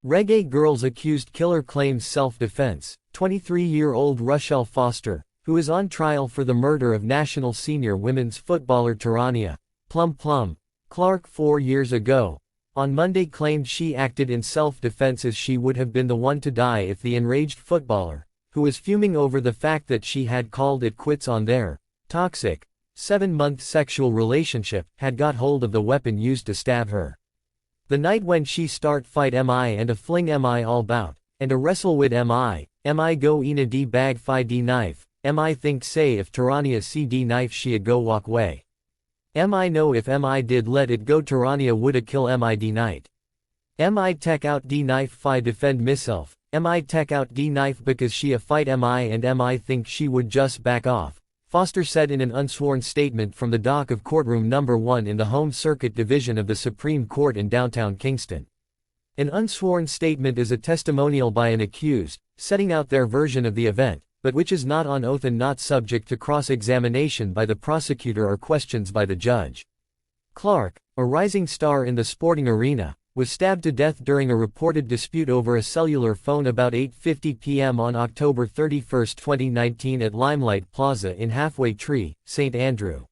Reggae girls accused killer claims self-defense. 23-year-old Rushelle Foster, who is on trial for the murder of national senior women's footballer Tarania Clarke 4 years ago, on Monday claimed she acted in self-defense as she would have been the one to die if the enraged footballer, who was fuming over the fact that she had called it quits on their toxic, 7-month sexual relationship, had got hold of the weapon used to stab her. The night when she start fight mi and a fling mi all bout, and a wrestle with mi go ina d bag fi d knife, mi think say if Tarania see d knife she'd go walk way. Mi know if mi did let it go Tarania woulda kill mi d night. Mi tek out d knife fi defend myself, mi tek out d knife because she a fight mi and mi think she would just back off, Foster said in an unsworn statement from the dock of Courtroom No. 1 in the Home Circuit Division of the Supreme Court in downtown Kingston. An unsworn statement is a testimonial by an accused, setting out their version of the event, but which is not on oath and not subject to cross-examination by the prosecutor or questions by the judge. Clarke, a rising star in the sporting arena, was stabbed to death during a reported dispute over a cellular phone about 8:50 p.m. on October 31, 2019 at Limelight Plaza in Halfway Tree, St. Andrew.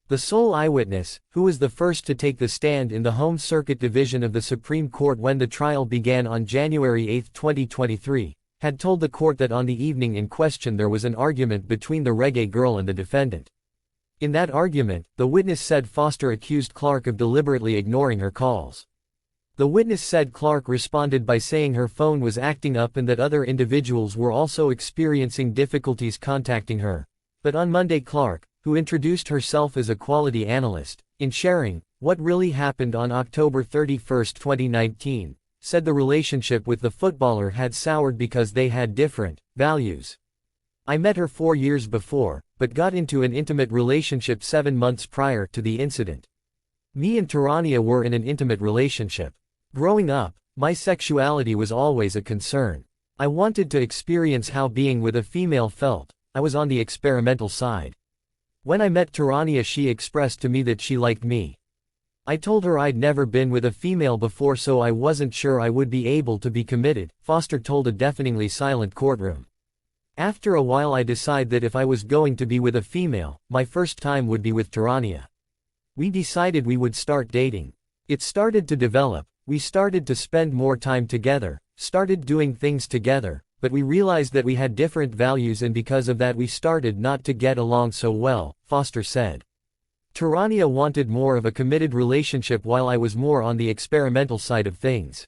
The sole eyewitness, who was the first to take the stand in the Home Circuit Division of the Supreme Court when the trial began on January 8, 2023, had told the court that on the evening in question there was an argument between the reggae girl and the defendant. In that argument, the witness said Foster accused Clarke of deliberately ignoring her calls. The witness said Clarke responded by saying her phone was acting up and that other individuals were also experiencing difficulties contacting her. But on Monday Clarke, who introduced herself as a quality analyst, in sharing what really happened on October 31, 2019, said the relationship with the footballer had soured because they had different values. I met her 4 years before, but got into an intimate relationship 7 months prior to the incident. Me and Tarania were in an intimate relationship. Growing up, my sexuality was always a concern. I wanted to experience how being with a female felt. I was on the experimental side. When I met Tarania, she expressed to me that she liked me. I told her I'd never been with a female before, so I wasn't sure I would be able to be committed, Foster told a deafeningly silent courtroom. After a while I decided that if I was going to be with a female, my first time would be with Tarania. We decided we would start dating. It started to develop. We started to spend more time together, started doing things together, but we realized that we had different values and because of that we started not to get along so well, Foster said. Tarania wanted more of a committed relationship while I was more on the experimental side of things.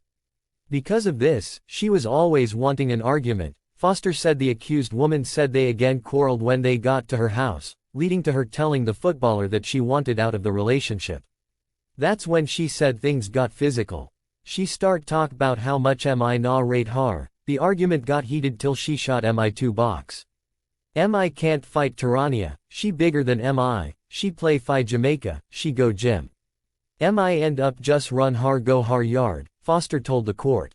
Because of this, she was always wanting an argument, Foster said. The accused woman said they again quarreled when they got to her house, leading to her telling the footballer that she wanted out of the relationship. That's when she said things got physical. She start talk about how much mi na rate har. The argument got heated till she shot mi 2 box. Mi can't fight Tarania, she bigger than mi, she play fi Jamaica, she go gym. Mi end up just run har go har yard, Foster told the court.